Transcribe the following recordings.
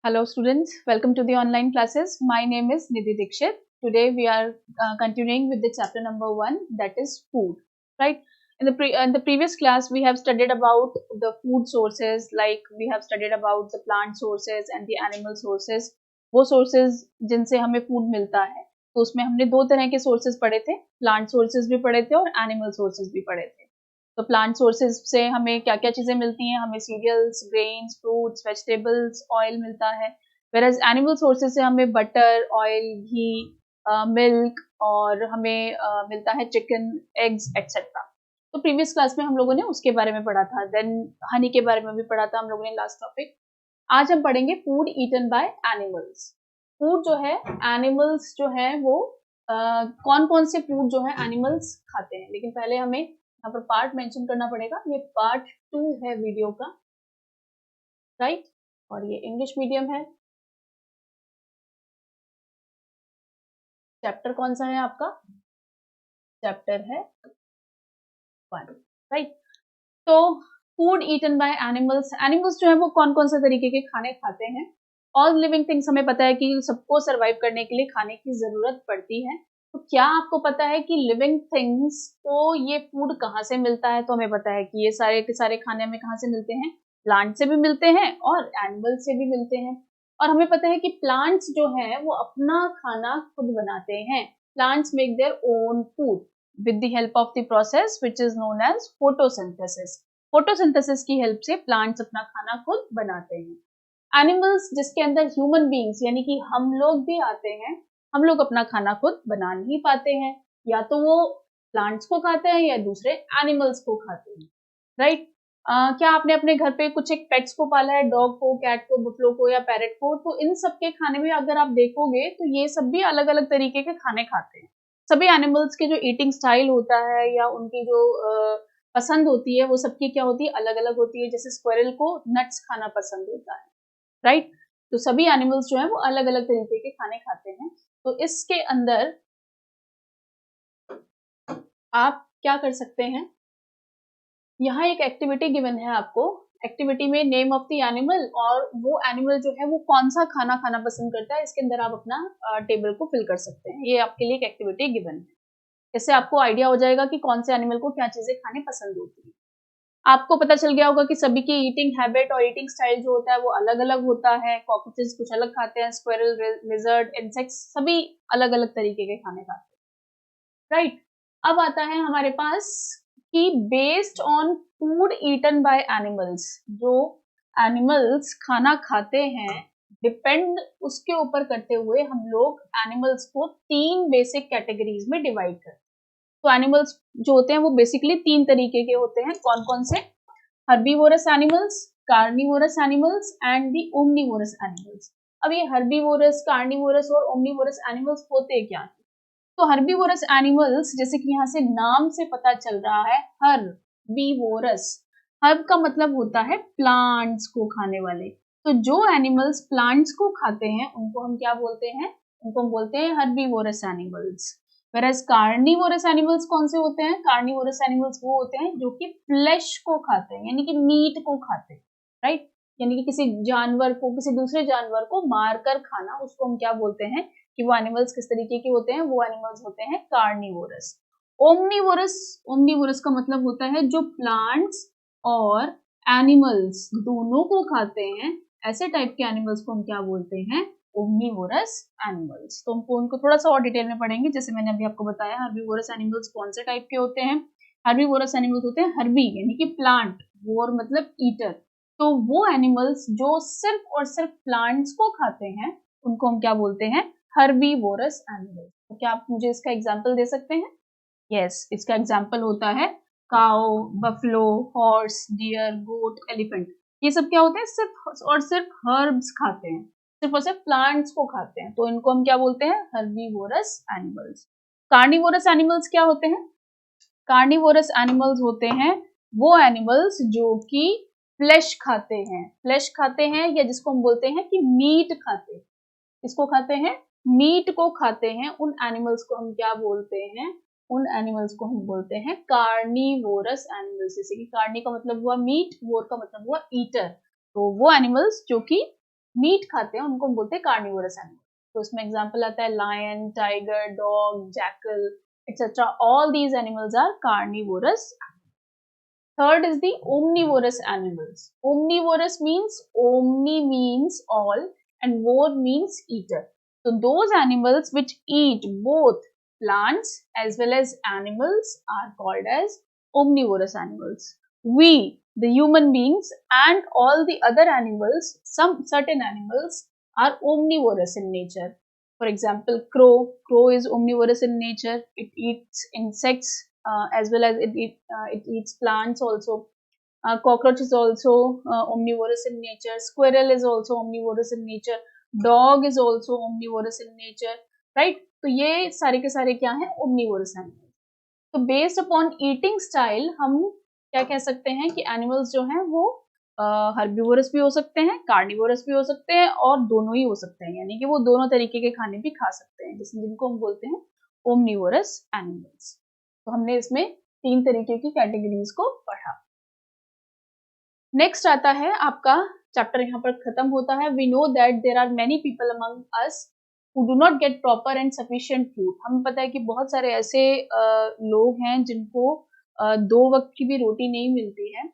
Hello students, welcome to the online classes. My name is Nidhi Dikshit. Today we are continuing with the chapter number 1, that is food, right? In the previous class we have studied about the food sources, like we have studied about the plant sources and the animal sources. वो sources जिनसे हमें food मिलता है, तो उसमें हमने दो तरह के sources पढ़े थे, plant sources भी पढ़े थे और animal sources भी पढ़े थे. तो प्लांट सोर्सेज से हमें क्या क्या चीजें मिलती हैं, हमें cereals, grains, fruits, vegetables, oil मिलता है. वेरएज एनिमल सोर्सेज से हमें बटर, ऑयल, घी, मिल्क और हमें मिलता है चिकन, एग्स एक्सेट्रा. तो प्रीवियस क्लास में हम लोगों ने उसके बारे में पढ़ा था. देन हनी के बारे में भी पढ़ा था हम लोगों ने लास्ट टॉपिक. आज हम पढ़ेंगे food eaten by animals. Food जो है, एनिमल्स जो है वो कौन कौन से फूड जो है एनिमल्स खाते हैं. लेकिन पहले हमें यहाँ पर पार्ट मेंशन करना पड़ेगा. ये पार्ट 2 है वीडियो का, राइट? और ये इंग्लिश मीडियम है. चैप्टर कौन सा है आपका? चैप्टर है 1, राइट? तो food eaten by animals. Animals जो है वो कौन कौन से तरीके के खाने खाते हैं. ऑल लिविंग थिंग्स, हमें पता है कि सबको सर्वाइव करने के लिए खाने की जरूरत पड़ती है. तो क्या आपको पता है कि लिविंग थिंग्स को ये फूड कहाँ से मिलता है? तो हमें पता है कि ये सारे के सारे खाने हमें कहाँ से मिलते हैं. प्लांट से भी मिलते हैं और एनिमल से भी मिलते हैं. और हमें पता है कि प्लांट्स जो हैं वो अपना खाना खुद बनाते हैं. Plants make their own food with the help of the process which is known as photosynthesis. Photosynthesis की हेल्प से प्लांट्स अपना खाना खुद बनाते हैं. एनिमल्स, जिसके अंदर ह्यूमन बीइंग्स यानी कि हम लोग भी आते हैं, हम लोग अपना खाना खुद बना नहीं पाते हैं. या तो वो प्लांट्स को खाते हैं या दूसरे एनिमल्स को खाते हैं, राइट? क्या आपने अपने घर पे कुछ एक पेट्स को पाला है, डॉग को, कैट को, बुफलो को या पैरेट को? तो इन सब के खाने में अगर आप देखोगे तो ये सब भी अलग अलग तरीके के खाने खाते हैं. सभी एनिमल्स के जो ईटिंग स्टाइल होता है या उनकी जो पसंद होती है वो सबकी क्या होती है, अलग अलग होती है. जैसे स्क्विरल को नट्स खाना पसंद होता है, राइट? तो सभी एनिमल्स जो है वो अलग अलग तरीके के खाने खाते हैं. तो इसके अंदर आप क्या कर सकते हैं, यहाँ एक एक्टिविटी गिवन है आपको. एक्टिविटी में नेम ऑफ द एनिमल और वो एनिमल जो है वो कौन सा खाना खाना पसंद करता है, इसके अंदर आप अपना टेबल को फिल कर सकते हैं. ये आपके लिए एक एक्टिविटी गिवन है. इससे आपको आइडिया हो जाएगा कि कौन से एनिमल को क्या चीजें खाने पसंद होती है. आपको पता चल गया होगा कि सभी की ईटिंग हैबिट और ईटिंग स्टाइल जो होता है वो अलग अलग होता है. कॉकरोचेस कुछ अलग खाते हैं, स्क्विरल, लिजर्ड, इंसेक्ट्स सभी अलग अलग तरीके के खाने खाते हैं, राइट? अब आता है हमारे पास कि based on food eaten by animals, जो एनिमल्स खाना खाते हैं डिपेंड उसके ऊपर करते हुए हम लोग एनिमल्स को 3 बेसिक कैटेगरीज में डिवाइड करते हैं. तो एनिमल्स जो होते हैं वो बेसिकली 3 तरीके के होते हैं. कौन कौन से? Herbivorous animals, carnivorous animals and the omnivorous animals. अब ये हर्बीवोरस, कार्निवोरस और ओमनीवोरस एनिमल्स होते क्या है? तो हर्बीवोरस एनिमल्स, जैसे कि यहाँ से नाम से पता चल रहा है, हर्बीवोरस, हर्ब का मतलब होता है प्लांट्स को खाने वाले. तो जो एनिमल्स प्लांट्स को खाते हैं उनको हम क्या बोलते हैं? उनको हम बोलते हैं herbivorous animals. whereas carnivorous animals कौन से होते हैं? कार्निवोरस एनिमल्स वो होते हैं जो कि फ्लेश को खाते हैं, यानी कि मीट को खाते हैं, राइट? यानी कि किसी जानवर को, किसी दूसरे जानवर को मारकर खाना, उसको हम क्या बोलते हैं कि वो एनिमल्स किस तरीके के होते हैं? वो एनिमल्स होते हैं कार्निवोरस. ओमनीवोरस, ओमनीवोरस का मतलब होता है जो प्लांट्स और एनिमल्स दोनों को खाते हैं, ऐसे टाइप के एनिमल्स को हम क्या बोलते हैं? Omnivorous animals. तो हमको उनको थोड़ा सा और डिटेल में पढ़ेंगे. जैसे मैंने अभी आपको बताया, हर्बीवोरस एनिमल्स कौन से टाइप के होते हैं. हर्बीवोरस एनिमल्स होते हैं हर्बी यानी कि प्लांट, वोर मतलब ईटर. तो वो एनिमल्स जो सिर्फ और सिर्फ प्लांट्स को खाते हैं उनको हम क्या बोलते हैं? Herbivorous animals. तो क्या आप मुझे इसका एग्जांपल दे सकते हैं? यस, इसका एग्जांपल होता है काउ, बफलो, हॉर्स, डियर, गोट, एलिफेंट. ये सब क्या होते हैं? सिर्फ और सिर्फ हर्ब्स खाते हैं, सिर्फ और सिर्फ प्लांट्स को खाते हैं. तो इनको हम क्या बोलते हैं? Herbivorous animals. कार्निवोरस एनिमल्स क्या होते हैं? कार्निवोरस एनिमल्स होते हैं वो एनिमल्स जो कि फ्लेश खाते हैं. फ्लेश खाते हैं या जिसको हम बोलते हैं कि मीट खाते हैं. इसको खाते हैं, मीट को खाते हैं. उन एनिमल्स को हम क्या बोलते हैं? उन एनिमल्स को हम बोलते हैं कार्निवोरस एनिमल्स. जैसे कि कार्नी का मतलब हुआ मीट, वोर का मतलब हुआ ईटर. तो वो एनिमल्स जो कि मीट खाते हैं उनको हम बोलते हैं कार्निवोरस एनिमल। तो इसमें एग्जांपल आता है lion, tiger, dog, jackal etcetera, all these animals are carnivorous. Third is the omnivorous animals. Omnivorous means, omni means all and vor means eater. So those animals which eat both plants as well as animals are called as omnivorous animals. We, the human beings and all the other animals, some certain animals are omnivorous in nature. For example, crow. Crow is omnivorous in nature. It eats insects as well as it eats plants also. Cockroach is also omnivorous in nature. Squirrel is also omnivorous in nature. Dog is also omnivorous in nature. Right? तो ये सारे के सारे क्या हैं? Omnivorous animals. तो based upon eating style हम क्या कह सकते हैं कि एनिमल्स जो हैं वो हर्बीवोरस भी हो सकते हैं, कार्निवोरस भी हो सकते हैं और दोनों ही हो सकते हैं, यानी कि वो दोनों तरीके के खाने भी खा सकते हैं, जिनको हम बोलते हैं ओमनिवोरस एनिमल्स। तो हमने इसमें 3 तरीके की कैटेगरीज को पढ़ा। नेक्स्ट आता है आपका चैप्टर, यहाँ पर खत्म होता है। We know that there are many people among us who do not get proper and sufficient food। हमें पता है कि बहुत सारे ऐसे लोग हैं जिनको 2 वक्त की भी रोटी नहीं मिलती है।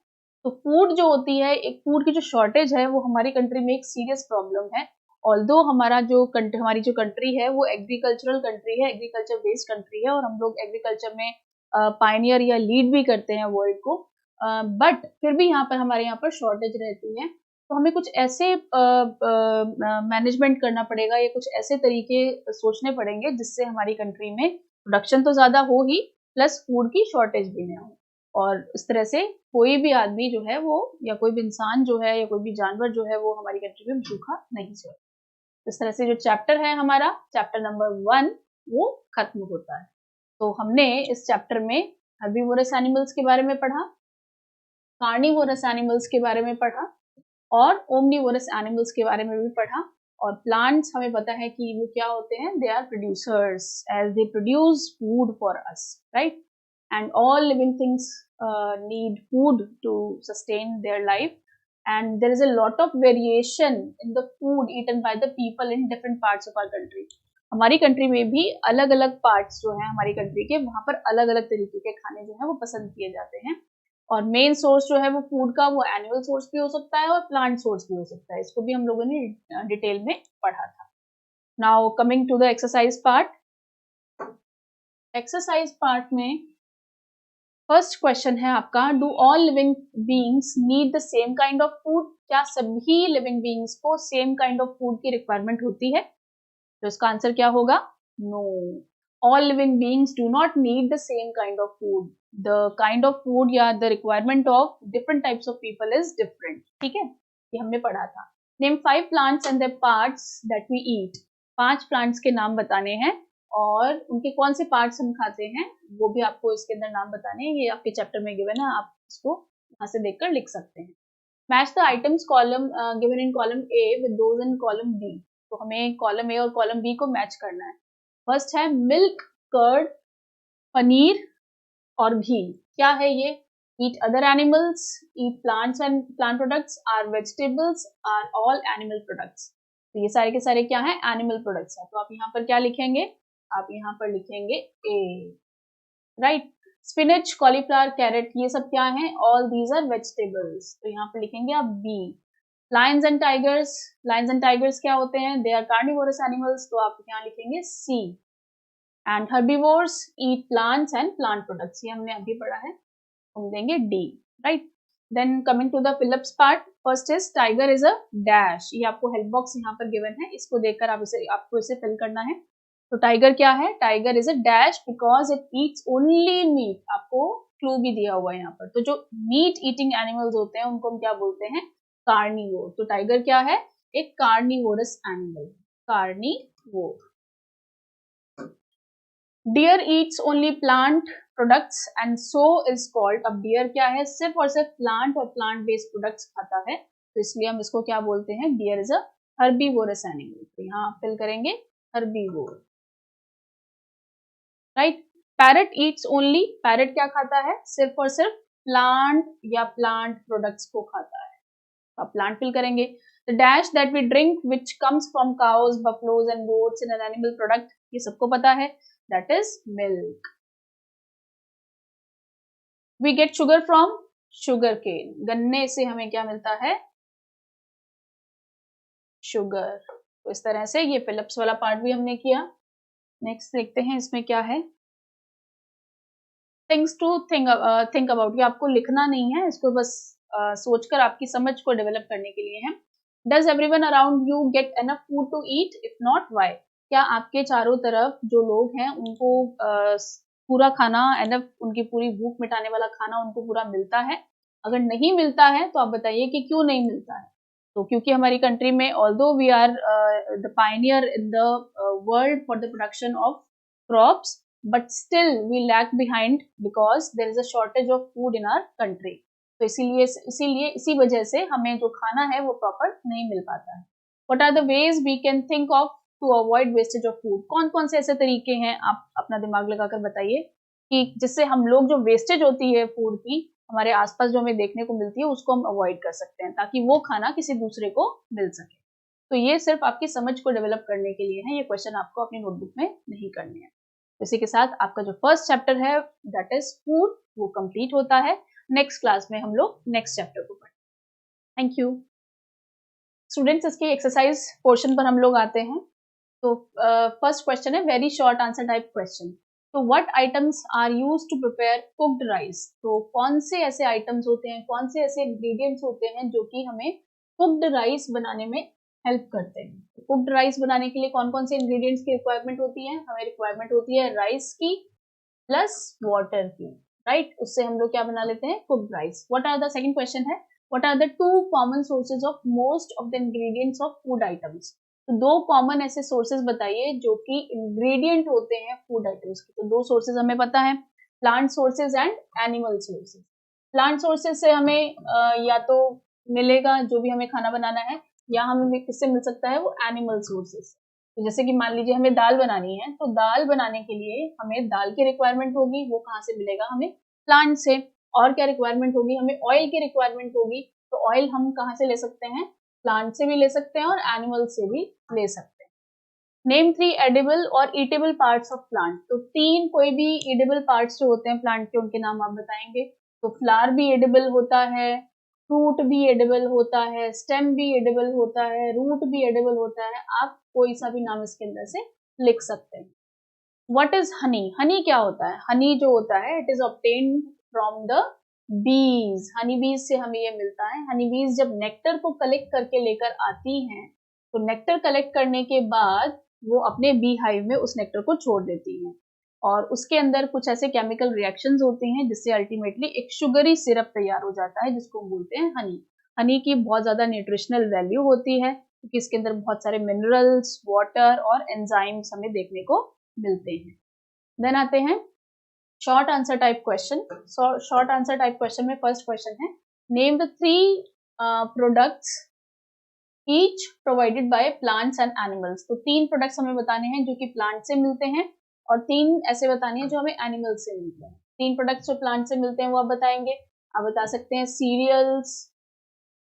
तो फूड जो होती है, एक फूड की जो शॉर्टेज है वो हमारी कंट्री में एक सीरियस प्रॉब्लम है। ऑल्दो हमारी जो कंट्री है वो एग्रीकल्चरल कंट्री है, एग्रीकल्चर बेस्ड कंट्री है और हम लोग एग्रीकल्चर में पायनियर या लीड भी करते हैं वर्ल्ड को, बट फिर भी हमारे यहाँ पर शॉर्टेज रहती है। तो हमें कुछ ऐसे मैनेजमेंट करना पड़ेगा या कुछ ऐसे तरीके सोचने पड़ेंगे जिससे हमारी कंट्री में प्रोडक्शन तो ज्यादा हो ही, प्लस फूड की शॉर्टेज भी ना हो, और इस तरह से कोई भी आदमी जो है वो या कोई भी इंसान जो है या कोई भी जानवर जो है वो हमारी कंट्री में भूखा नहीं सोए। इस तरह से जो चैप्टर है हमारा चैप्टर नंबर 1 वो खत्म होता है। तो हमने इस चैप्टर में हर्बीवोरस एनिमल्स के बारे में पढ़ा, कार्निवोरस एनिमल्स के बारे में पढ़ा और ओमनिवोरस एनिमल्स के बारे में भी पढ़ा। और प्लांट्स हमें पता है कि वो क्या होते हैं, they are producers as they produce food for us, right, and all living things need food to sustain their life, and there is a lot of variation in the food eaten by the people in different parts of our country। हमारी country में भी अलग अलग parts जो हैं हमारी country के, वहां पर अलग अलग तरीके के खाने जो है वो पसंद किए जाते हैं। और मेन सोर्स जो है वो फूड का वो एनिमल सोर्स भी हो सकता है और प्लांट सोर्स भी हो सकता है, इसको भी हम लोगों ने डिटेल में पढ़ा था। Now coming to the exercise part. Exercise part में फर्स्ट क्वेश्चन है आपका, do all living beings need the same kind of food? क्या सभी लिविंग बीइंग्स को सेम काइंड ऑफ फूड की रिक्वायरमेंट होती है? तो इसका आंसर क्या होगा? No, all living beings do not need the same kind of food. The kind of food या the requirement of different types of people is different. ठीक है, ये हमने पढ़ा था। Name 5 plants and their parts that we eat. 5 plants के नाम बताने हैं और उनके कौन से पार्ट्स हम खाते हैं वो भी आपको इसके अंदर नाम बताने हैं। ये आपके चैप्टर में गिवन है, आप इसको यहाँ से देखकर लिख सकते हैं। Match the items column given in column A with those in column B. तो हमें कॉलम ए और कॉलम बी को मैच करना है। फर्स्ट है मिल्क, कर्ड, पनीर और घी। क्या है ये? Eat other animals, eat plants and plant products, are vegetables, are all animal products. तो ये सारे के सारे क्या है? एनिमल प्रोडक्ट्स है। तो आप यहाँ पर क्या लिखेंगे? आप यहाँ पर लिखेंगे a, right. Spinach, cauliflower, carrot, ये सब क्या है? All these are vegetables. तो यहाँ पर लिखेंगे आप b. Lions and tigers, lions and tigers क्या होते हैं? They are carnivorous animals. तो आप यहाँ लिखेंगे c. And herbivores eat plants and plant products, ये हमने अभी पढ़ा है, हम देंगे d, right. Then coming to the fill ups part, first is tiger is a dash. ये आपको हेल्प बॉक्स यहाँ पर गिवन है, इसको देखकर आपको इसे फिल करना है। तो टाइगर क्या है? Tiger is a dash because it eats only meat. आपको क्लू भी दिया हुआ है यहाँ पर। तो जो मीट ईटिंग एनिमल्स होते हैं उनको हम क्या बोलते हैं? कार्निवोर। तो टाइगर क्या है? एक carnivorous animal, carnivore. Deer eats only plant products and so is called. अब डियर क्या है? सिर्फ और सिर्फ प्लांट और प्लांट बेस्ड प्रोडक्ट्स खाता है, तो इसलिए हम इसको क्या बोलते हैं? Deer is a herbivorous animal. तो यहाँ आप फिल करेंगे herbivore, right. Parrot eats only, parrot क्या खाता है? सिर्फ और सिर्फ प्लांट या प्लांट प्रोडक्ट्स को खाता है, तो आप प्लांट फिल करेंगे। The dash that we drink which comes from cows, buffaloes and goats in an animal product, ये सबको पता है, that is milk. We get sugar from sugar cane. गन्ने से हमें क्या मिलता है? sugar. तो इस तरह से ये फिलिप्स वाला पार्ट भी हमने किया. नेक्स्ट देखते हैं इसमें क्या है. Things to think about. ये आपको लिखना नहीं है, इसको बस सोचकर आपकी समझ को डेवलप करने के लिए है. Does everyone around you get enough food to eat? If not, why? क्या आपके चारों तरफ जो लोग हैं उनको पूरा खाना, एनफ, उनकी पूरी भूख मिटाने वाला खाना उनको पूरा मिलता है? अगर नहीं मिलता है तो आप बताइए कि क्यों नहीं मिलता है. तो क्योंकि हमारी कंट्री में although we are the pioneer in the world for the production of crops, but still we lag behind because there is a shortage of food in our country. तो इसीलिए इसी वजह से हमें जो खाना है वो प्रॉपर नहीं मिल पाता है. What are the ways we can think of to avoid wastage of food? कौन कौन से ऐसे तरीके हैं, आप अपना दिमाग लगाकर बताइए कि जिससे हम लोग जो वेस्टेज होती है फूड की हमारे आसपास जो हमें देखने को मिलती है उसको हम अवॉइड कर सकते हैं ताकि वो खाना किसी दूसरे को मिल सके. तो ये सिर्फ आपकी समझ को डेवलप करने के लिए है, ये क्वेश्चन आपको अपनी नोटबुक में नहीं करने हैं. इसी के साथ आपका जो फर्स्ट चैप्टर है दैट इज फूड वो कंप्लीट होता है. नेक्स्ट क्लास में हम लोग नेक्स्ट चैप्टर को पढ़ेंगे. Thank you students. इसके एक्सरसाइज पोर्शन पर हम लोग आते हैं. तो फर्स्ट क्वेश्चन है very short answer type question. तो what items are used to prepare cooked rice. तो कौन से ऐसे आइटम्स होते हैं, कौन से ऐसे इंग्रेडिएंट्स होते हैं जो कि हमें कुक्ड राइस बनाने में हेल्प करते हैं. कुक्ड राइस बनाने के लिए कौन कौन से इंग्रेडिएंट्स की रिक्वायरमेंट होती है? हमें रिक्वायरमेंट होती है राइस की प्लस वाटर की, राइट. उससे हम लोग क्या बना लेते हैं? Cooked rice. What are the second question है what are the two common sources of most of the ingredients of food items. तो दो कॉमन ऐसे सोर्सेज बताइए जो कि इंग्रेडिएंट होते हैं फूड आइटम्स के. तो दो सोर्सेज हमें पता है, plant sources and animal sources. Plant sources से हमें या तो मिलेगा जो भी हमें खाना बनाना है, या हमें किससे मिल सकता है? वो एनिमल सोर्सेज. तो जैसे कि मान लीजिए हमें दाल बनानी है, तो दाल बनाने के लिए हमें दाल की रिक्वायरमेंट होगी, वो कहाँ से मिलेगा? हमें प्लांट से. और क्या रिक्वायरमेंट होगी? हमें ऑयल की रिक्वायरमेंट होगी. तो ऑयल हम कहाँ से ले सकते हैं? प्लांट से भी ले सकते हैं और एनिमल से भी ले सकते हैं. नेम 3 एडिबल और ईटेबल पार्ट्स ऑफ प्लांट. तो 3 कोई भी एडिबल पार्ट्स जो होते हैं प्लांट के, उनके नाम आप बताएंगे. तो फ्लावर भी एडिबल होता है, फ्रूट भी एडिबल होता है, स्टेम भी एडिबल होता है, रूट भी एडिबल होता है. आप कोई सा भी नाम इसके अंदर से लिख सकते हैं. What is Honey? हनी क्या होता है? हनी जो होता है it is obtained from the bees. Honey बीज से हमें ये मिलता है. हनी बीज जब नेक्टर को कलेक्ट करके लेकर आती हैं, तो नेक्टर कलेक्ट करने के बाद वो अपने बी हाइव में उस नेक्टर को छोड़ देती हैं और उसके अंदर कुछ ऐसे केमिकल रिएक्शंस होती हैं जिससे अल्टीमेटली एक शुगरी सिरप तैयार हो जाता है जिसको हम बोलते हैं हनी. हनी की बहुत ज्यादा न्यूट्रिशनल वैल्यू होती है क्योंकि इसके अंदर बहुत सारे मिनरल्स, वाटर और एंजाइम्स हमें देखने को मिलते हैं. देन आते हैं short answer type question. Short answer type question में फर्स्ट क्वेश्चन है name the 3 products each provided by plants and animals. तो 3 प्रोडक्ट्स हमें बताने हैं जो कि प्लांट से मिलते हैं और 3 ऐसे बताने हैं जो हमें एनिमल से मिलते हैं. 3 प्रोडक्ट्स जो प्लांट से मिलते हैं वो आप बताएंगे. आप बता सकते हैं सीरियल्स,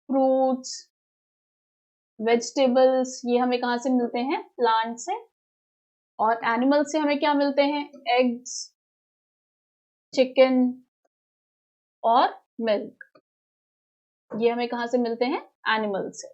फ्रूट्स, वेजिटेबल्स. ये हमें कहाँ से मिलते हैं? प्लांट से. और एनिमल से हमें क्या मिलते हैं? एग्स, चिकन और मिल्क. ये हमें कहाँ से मिलते हैं? एनिमल से.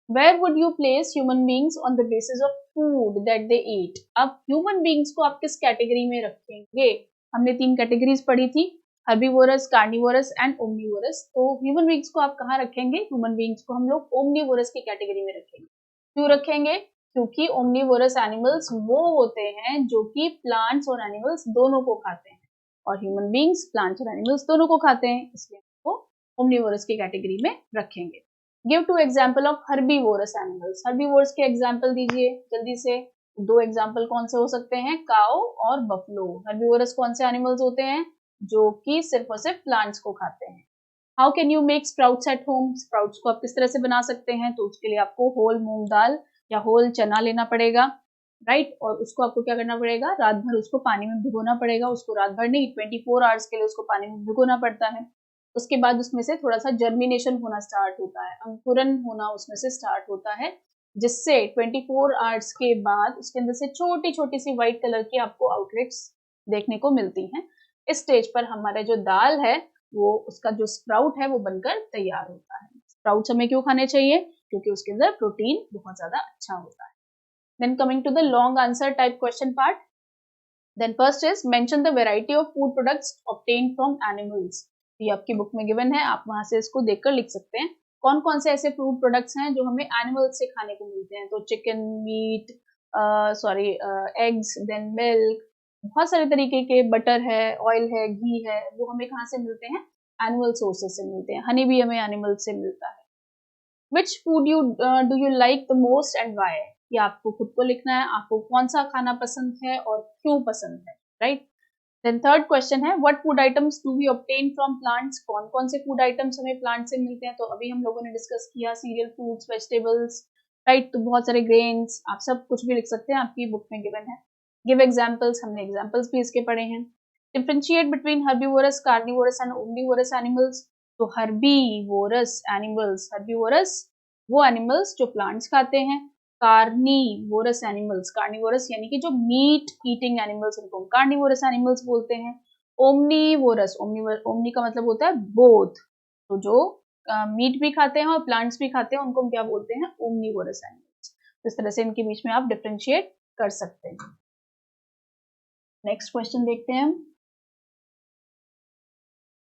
Where would you place human beings on the basis of food that they eat? अब ह्यूमन बींग्स को आप किस कैटेगरी में रखेंगे? हमने 3 कैटेगरीज पढ़ी थी, हर्बीवोरस, कार्निवोरस एंड ओमनीवोरस. तो ह्यूमन बींग्स को आप कहाँ रखेंगे? ह्यूमन बींग्स को हम लोग ओमनीवोरस की कैटेगरी में रखेंगे. क्यों रखेंगे? क्योंकि ओमनीवोरस एनिमल्स वो होते हैं जो कि प्लांट्स और एनिमल्स दोनों को खाते हैं और ह्यूमन बींग्स प्लांट्स और एनिमल्स दोनों को खाते हैं, इसलिए वो ओमनीवोरस की कैटेगरी में रखेंगे. Give 2 example of herbivorous animals. Herbivorous के एग्जाम्पल दीजिए जल्दी से. 2 एग्जाम्पल कौन से हो सकते हैं? काउ और बफलो. हर्बीवोरस कौन से एनिमल्स होते हैं? जो कि सिर्फ और सिर्फ प्लांट्स को खाते हैं. How can you make sprouts at home? Sprouts को आप किस तरह से बना सकते हैं? तो उसके लिए आपको होल मूंग दाल या होल चना लेना पड़ेगा, राइट. और उसको आपको क्या करना पड़ेगा? रात भर उसको पानी में भिगोना पड़ेगा. उसको रात भर नहीं, 24 आवर्स के लिए उसको पानी में भिगोना पड़ता है. उसके बाद उसमें से थोड़ा सा जर्मिनेशन होना स्टार्ट होता है, अंकुरन होना उसमें से स्टार्ट होता है, जिससे 24 आवर्स के बाद उसके अंदर से छोटी छोटी सी व्हाइट कलर की आपको आउटलेट्स देखने को मिलती हैं। इस स्टेज पर हमारा जो दाल है वो उसका जो स्प्राउट है वो बनकर तैयार होता है। स्प्राउट्स हमें क्यों खाने चाहिए? क्योंकि उसके अंदर प्रोटीन बहुत ज्यादा अच्छा होता है। Then coming to the long answer type question part, then first is mention the variety of food products obtained from animals. ये आपकी बुक में गिवन है, आप वहां से इसको देखकर लिख सकते हैं कौन कौन से ऐसे फूड प्रोडक्ट्स हैं जो हमें एनिमल्स से खाने को मिलते हैं। तो chicken, meat, eggs, then milk, बहुत सारे तरीके के, बटर है, ऑयल है, घी है, वो हमें कहाँ से मिलते हैं? एनिमल सोर्सेज से मिलते हैं। हनी भी हमें एनिमल से मिलता है। Which food you do you like the most and why? ये आपको खुद को लिखना है, आपको कौन सा खाना पसंद है और क्यों पसंद है, राइट? देन थर्ड क्वेश्चन है what food items do we obtain from plants? कौन कौन से फूड आइटम्स हमें प्लांट से मिलते हैं? तो अभी हम लोगों ने डिस्कस किया सीरियल फूड्स, वेजिटेबल्स, राइट? तो बहुत सारे ग्रेन्स, आप सब कुछ भी लिख सकते हैं, आपकी बुक में गिवन है। गिव एग्जाम्पल्स, हमने एग्जाम्पल्स भी इसके पढ़े हैं। Differentiate between herbivorous, carnivorous and omnivorous animals. तो हर्बीवोरस एनिमल्स, हर्बीवोरस वो एनिमल्स जो प्लांट्स खाते हैं, कार्निवोरस एनिमल्स, कार्निवोरस यानी कि जो मीट ईटिंग एनिमल्स, उनको कार्निवोरस एनिमल्स बोलते हैं। ओमनीवोरस, ओमनी का मतलब होता है बोथ, तो जो मीट भी खाते हैं और प्लांट्स भी खाते हैं उनको हम क्या बोलते हैं? Omnivorous animals. इस तरह से इनके बीच में आप डिफरेंशिएट कर सकते हैं। नेक्स्ट क्वेश्चन देखते हैं हम।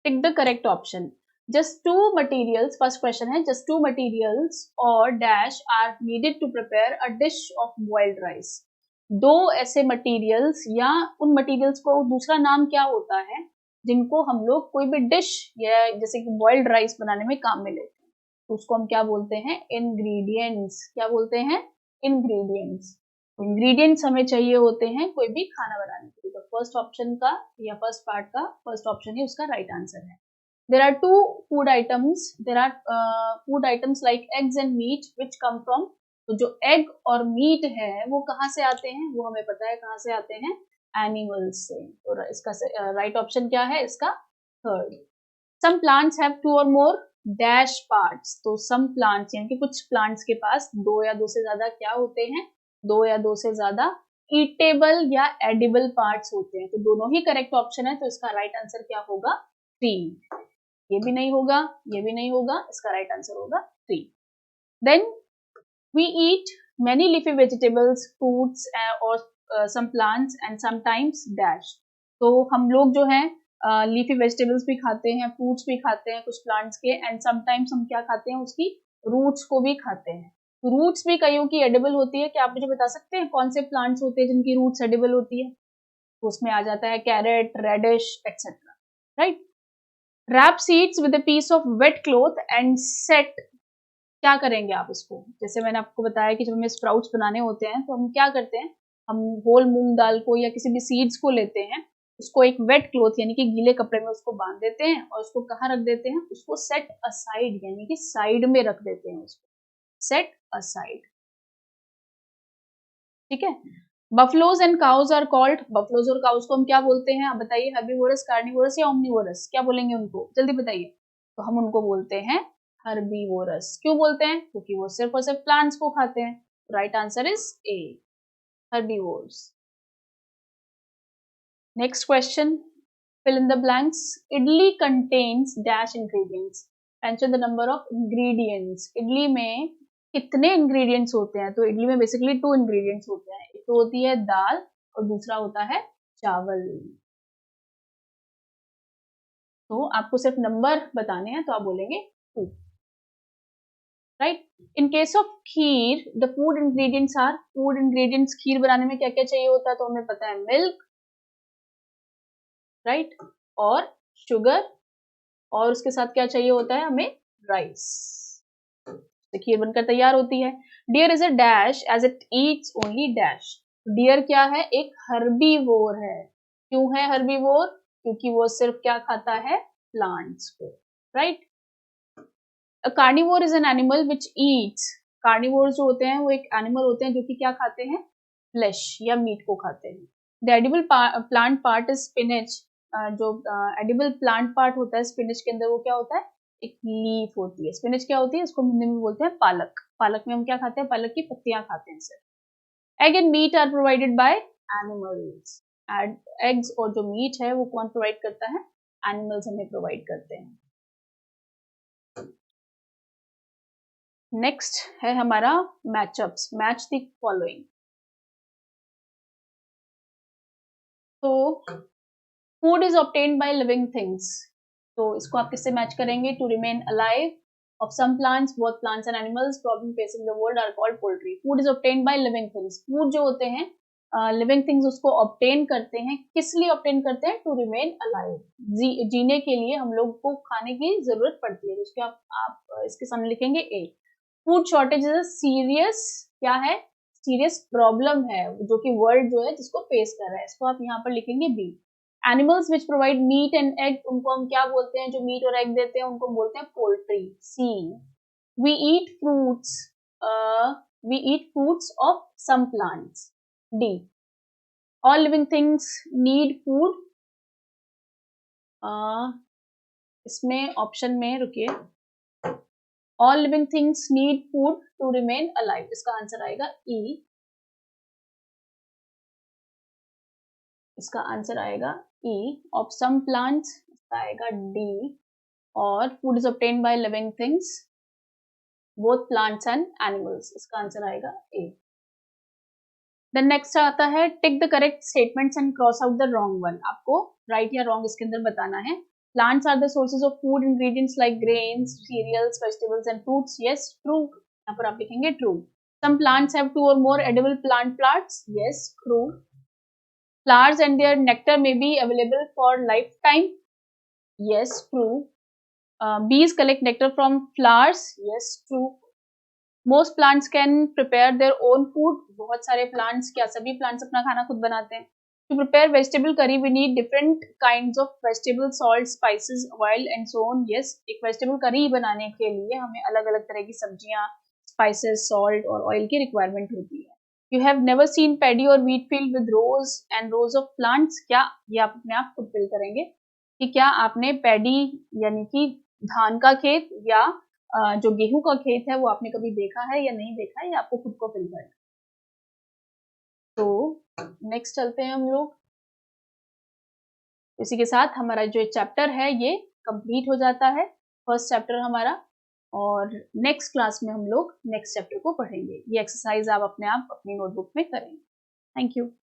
टिक the correct option. Just two materials, first question है, just two materials or dash are needed to prepare a dish of boiled rice. दो ऐसे मटेरियल्स या उन मटेरियल्स को दूसरा नाम क्या होता है जिनको हम लोग कोई भी डिश या जैसे कि बॉइल्ड राइस बनाने में काम में लेते हैं, तो उसको हम क्या बोलते हैं? इंग्रेडिएंट्स। क्या बोलते हैं? इंग्रेडिएंट्स। इंग्रेडिएंट्स हमें चाहिए होते हैं कोई भी खाना बनाने के लिए। तो फर्स्ट ऑप्शन का या फर्स्ट पार्ट का फर्स्ट ऑप्शन ही उसका राइट आंसर है। There are two food items. There are food items like eggs and meat which come from, तो जो egg और meat है वो कहाँ से आते हैं? वो हमें पता है कहाँ से आते हैं? एनिमल्स से। तो इसका राइट ऑप्शन क्या है? इसका third. Some plants have two or more dash parts. तो some plants यानी कि कुछ plants के पास दो या दो से ज्यादा क्या होते हैं? दो या दो से ज्यादा ईटेबल या एडिबल पार्ट्स होते हैं। तो दोनों ही करेक्ट ऑप्शन है, तो इसका राइट आंसर क्या होगा? 3। ये भी नहीं होगा, ये भी नहीं होगा, इसका राइट आंसर होगा 3। Then we eat many leafy vegetables, fruits और some plants and sometimes dash. तो हम लोग जो है लीफी वेजिटेबल्स भी खाते हैं, फ्रूट्स भी खाते हैं कुछ प्लांट्स के, एंड समटाइम्स हम क्या खाते हैं? उसकी रूट्स को भी खाते हैं। रूट्स भी कईयों की एडिबल होती है। क्या आप मुझे बता सकते हैं कौन से प्लांट्स होते हैं जिनकी रूट्स एडिबल होती है? तो उसमें आ जाता है carrot, radish etcetera, right? Wrap seeds with a piece of wet cloth and set. क्या करेंगे आप उसको? जैसे मैंने आपको बताया कि जब हमें स्प्राउट्स बनाने होते हैं तो हम क्या करते हैं? हम होल मूंग दाल को या किसी भी सीड्स को लेते हैं, उसको एक वेट क्लॉथ यानी कि गीले कपड़े में उसको बांध देते हैं और उसको कहाँ रख देते हैं? उसको सेट असाइड यानी कि साइड में रख देते हैं, उसको सेट असाइड, ठीक है? Buffaloes and cows are called, buffaloes और काउज को हम क्या बोलते हैं? आप बताइए, हर्बीवोरस, कार्निवोरस या ओमनीवोरस? क्या बोलेंगे उनको? जल्दी बताइए। तो हम उनको बोलते हैं हर्बीवोरस। क्यों बोलते हैं? क्योंकि वो सिर्फ और सिर्फ प्लांट्स को खाते हैं। Right answer is a, herbivores. Next question, fill in the blanks. Idli contains dash ingredients. Mention the number of ingredients. Idli में कितने इंग्रेडिएंट्स होते हैं? तो इडली में बेसिकली 2 इंग्रेडिएंट्स होते हैं, एक तो होती है दाल और दूसरा होता है चावल। तो आपको सिर्फ नंबर बताने हैं, तो आप बोलेंगे 2, right? In case of kheer the food ingredients are, food ingredients kheer बनाने में क्या क्या चाहिए होता है? तो हमें पता है मिल्क, राइट, और शुगर, और उसके साथ क्या चाहिए होता है हमें? राइस। तो खीर बनकर तैयार होती है। Deer is a dash as it eats only dash. Deer क्या है? एक हर्बीवोर है। क्यों है हर्बीवोर? क्योंकि वो सिर्फ क्या खाता है? प्लांट्स को, right? A carnivore is an animal which Yeats, carnivore जो होते हैं वो एक एनिमल होते हैं जो कि क्या खाते हैं? फ्लेश या मीट को खाते हैं। The edible plant part is spinach. जो एडिबल प्लांट पार्ट होता है स्पिनच के अंदर वो क्या होता है, एक लीफ होती है। स्पिनच क्या होती है, इसको हिंदी में बोलते हैं पालक। पालक में हम क्या खाते हैं, पालक की पत्तियां खाते हैं sir. Egg and meat are provided by animals. Eggs और जो मीट है वो कौन प्रोवाइड करता है, एनिमल्स हमें प्रोवाइड करते हैं। नेक्स्ट है हमारा मैचअप्स, मैच द फॉलोइंग। तो food is obtained by living things, तो इसको आप किससे मैच करेंगे, to remain alive of some plants, both plants and animals problem facing the world are called poultry. Food is obtained by living things. Food जो होते हैं लिविंग थिंग्स उसको ऑब्टेन करते हैं, किस लिए ऑब्टेन करते हैं, टू रिमेन अलाइव, जीने के लिए हम लोग को खाने की जरूरत पड़ती है। तो उसके आप इसके सामने लिखेंगे a. Food shortage is a serious, क्या है, सीरियस प्रॉब्लम है जो कि वर्ल्ड जो है जिसको फेस कर रहा है, इसको आप यहाँ पर लिखेंगे B. Animals which provide meat and egg, उनको हम क्या बोलते हैं, जो मीट और एग देते हैं उनको बोलते हैं poultry, C. We eat fruits, we eat fruits of some plants, D. All living things need food, इसमें ऑप्शन में रुकिए, all living things need food to remain alive, इसका आंसर आएगा ई, इसका आंसर आएगा ई। ऑफ सम प्लांट्स इसका आएगा D, और food is obtained by living things both plants and animals, इसका आंसर आएगा ए। देन नेक्स्ट आता है tick the correct statements and cross out the wrong one, आपको राइट या रॉन्ग इसके अंदर बताना है। Plants are the sources of food ingredients like grains, cereals, vegetables and fruits, yes true, यहाँ पर आप लिखेंगे true. Some plants have 2 or more edible plant parts, yes true। Flowers and their nectar may be available for lifetime, yes true। Bees collect nectar from flowers, yes true। Most plants can prepare their own food, बहुत सारे plants, क्या सभी plants अपना खाना खुद बनाते हैं। To prepare vegetable curry we need different kinds of vegetable salt, spices, oil and so on, yes। एक vegetable curry बनाने के लिए हमें अलग अलग तरह की सब्जियां, spices, salt और oil की requirement होती है। You have never seen paddy or wheat field with rows and rows of plants, क्या, ये आप अपने आप खुद फिल करेंगे कि क्या आपने पैडी यानी कि धान का खेत या जो गेहूं का खेत है वो आपने कभी देखा है या नहीं देखा है, या आपको खुद को फिल करना। तो नेक्स्ट चलते हैं हम लोग, इसी के साथ हमारा जो चैप्टर है ये कंप्लीट हो जाता है, फर्स्ट चैप्टर हमारा। और नेक्स्ट क्लास में हम लोग नेक्स्ट चैप्टर को पढ़ेंगे। ये एक्सरसाइज आप अपने आप अपनी नोटबुक में करेंगे। Thank you.